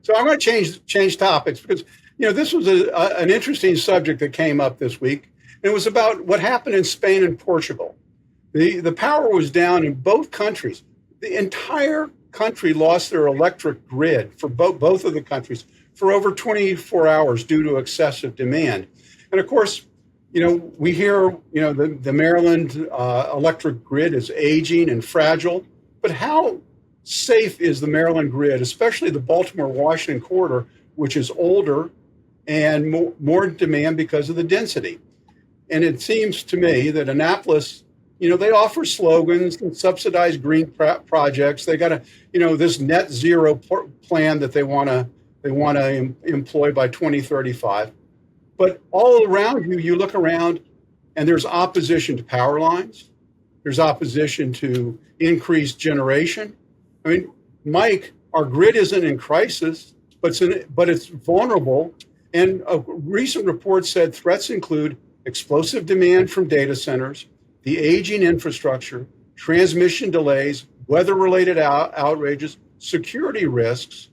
So I'm going to change topics because this was an interesting subject that came up this week, and it was about what happened in Spain and Portugal. The power was down in both countries. The entire country lost their electric grid for both of the countries for over 24 hours due to excessive demand. And of course, we hear the Maryland electric grid is aging and fragile, but how safe is the Maryland grid, especially the Baltimore-Washington corridor, which is older and more demand because of the density? And it seems to me that Annapolis, they offer slogans and subsidize green projects. They got this net zero plan that they want to employ by 2035. But all around you look around and there's opposition to power lines. There's opposition to increased generation. I mean, Mike, our grid isn't in crisis, but it's vulnerable. And a recent report said threats include explosive demand from data centers, the aging infrastructure, transmission delays, weather-related outrages, security risks.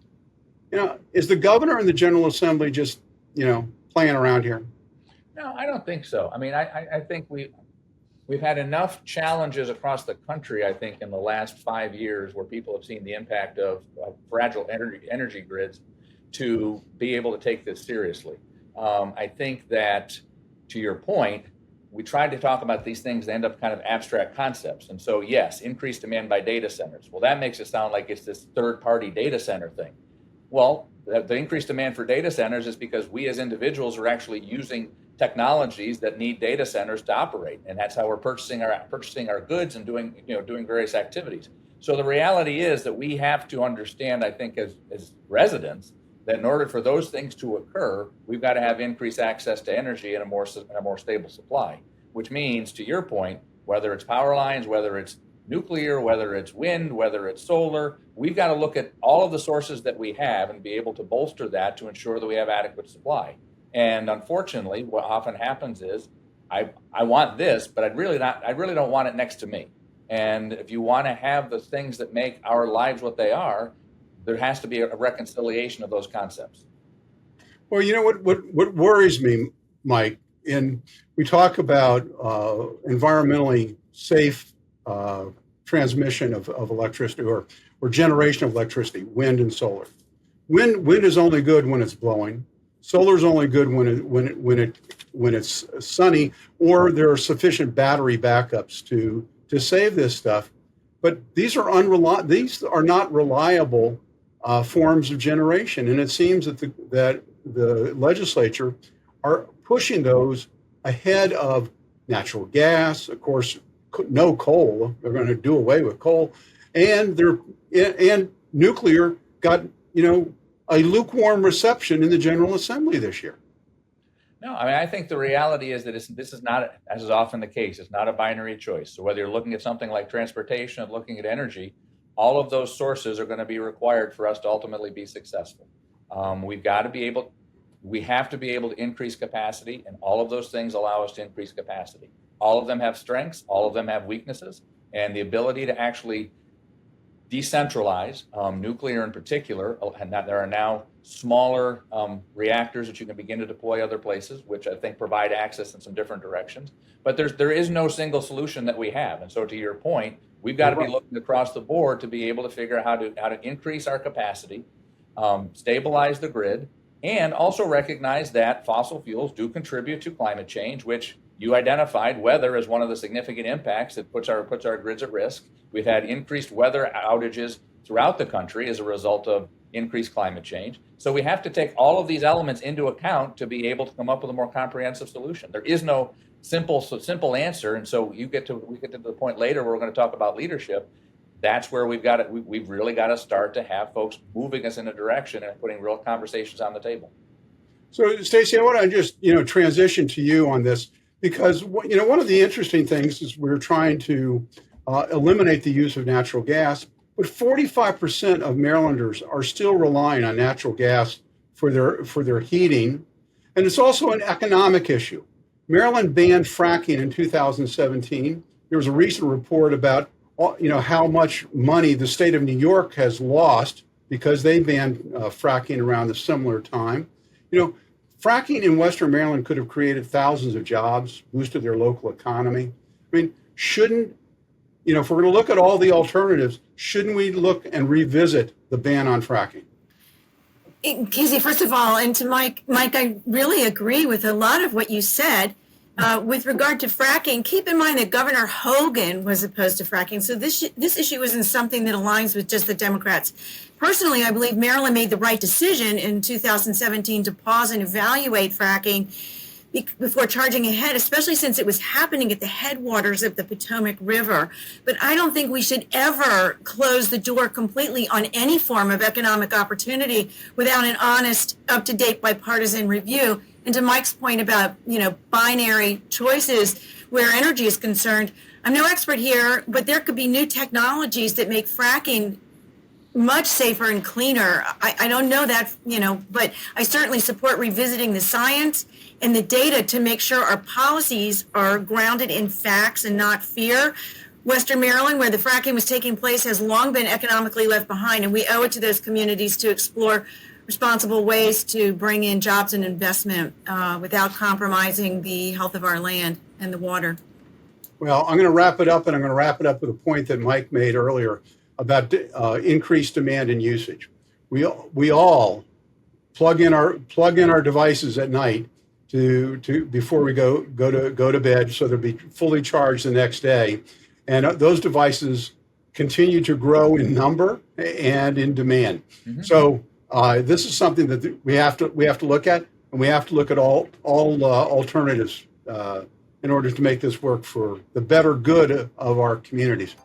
Is the governor and the General Assembly just, playing around here? No, I don't think so. I mean, I think we've had enough challenges across the country, I think, in the last 5 years where people have seen the impact of fragile energy grids to be able to take this seriously. I think that, to your point, we tried to talk about these things that end up kind of abstract concepts. And so, yes, increased demand by data centers. Well, that makes it sound like it's this third-party data center thing. Well, the increased demand for data centers is because we as individuals are actually using technologies that need data centers to operate, and that's how we're purchasing our goods and doing various activities. So the reality is that we have to understand, I think, as residents, that in order for those things to occur, we've got to have increased access to energy and a more stable supply, which means, to your point, whether it's power lines, whether it's nuclear, whether it's wind, whether it's solar, we've got to look at all of the sources that we have and be able to bolster that to ensure that we have adequate supply. And unfortunately, what often happens is, I want this, but I really don't want it next to me. And if you want to have the things that make our lives what they are, there has to be a reconciliation of those concepts. Well, what worries me, Mike, and we talk about environmentally safe transmission of electricity or generation of electricity, wind and solar. Wind is only good when it's blowing. Solar is only good when it's sunny, or there are sufficient battery backups to save this stuff. But these are not reliable forms of generation, and it seems that the legislature are pushing those ahead of natural gas. Of course, no coal. They're going to do away with coal, and nuclear got a lukewarm reception in the General Assembly this year. No, I mean, I think the reality is that this is not, as is often the case, it's not a binary choice. So whether you're looking at something like transportation or looking at energy, all of those sources are going to be required for us to ultimately be successful. We have to be able to increase capacity, and all of those things allow us to increase capacity. All of them have strengths, all of them have weaknesses, and the ability to actually decentralize, nuclear in particular, and that there are now smaller reactors that you can begin to deploy other places, which I think provide access in some different directions. But there is no single solution that we have. And so, to your point, we've got to be looking across the board to be able to figure out how to increase our capacity, stabilize the grid, and also recognize that fossil fuels do contribute to climate change, which you identified weather as one of the significant impacts that puts our grids at risk. We've had increased weather outages throughout the country as a result of increased climate change. So we have to take all of these elements into account to be able to come up with a more comprehensive solution. There is no simple answer. And so we get to the point later where we're going to talk about leadership. That's where we've really got to start to have folks moving us in a direction and putting real conversations on the table. So, Stacey, I want to just transition to you on this, because one of the interesting things is we're trying to eliminate the use of natural gas, but 45% of Marylanders are still relying on natural gas for their heating, and it's also an economic issue. Maryland banned fracking in 2017. There was a recent report about how much money the state of New York has lost because they banned fracking around a similar time. You know, fracking in Western Maryland could have created thousands of jobs, boosted their local economy. I mean, shouldn't, you know, if we're going to look at all the alternatives, shouldn't we look and revisit the ban on fracking? Casey, first of all, and to Mike, I really agree with a lot of what you said. With regard to fracking, keep in mind that Governor Hogan was opposed to fracking, so this issue isn't something that aligns with just the Democrats. Personally, I believe Maryland made the right decision in 2017 to pause and evaluate fracking before charging ahead, especially since it was happening at the headwaters of the Potomac River. But I don't think we should ever close the door completely on any form of economic opportunity without an honest, up-to-date bipartisan review. And to Mike's point about, you know, binary choices where energy is concerned, I'm no expert here, but there could be new technologies that make fracking much safer and cleaner. I don't know that, you know, but I certainly support revisiting the science and the data to make sure our policies are grounded in facts and not fear. Western Maryland, where the fracking was taking place, has long been economically left behind, and we owe it to those communities to explore responsible ways to bring in jobs and investment without compromising the health of our land and the water. Well, I'm going to wrap it up, and I'm going to wrap it up with a point that Mike made earlier about increased demand and usage. We all plug in our devices at night to before we go to bed, so they'll be fully charged the next day, and those devices continue to grow in number and in demand. Mm-hmm. So this is something that we have to look at, and we have to look at all alternatives in order to make this work for the better good of our communities.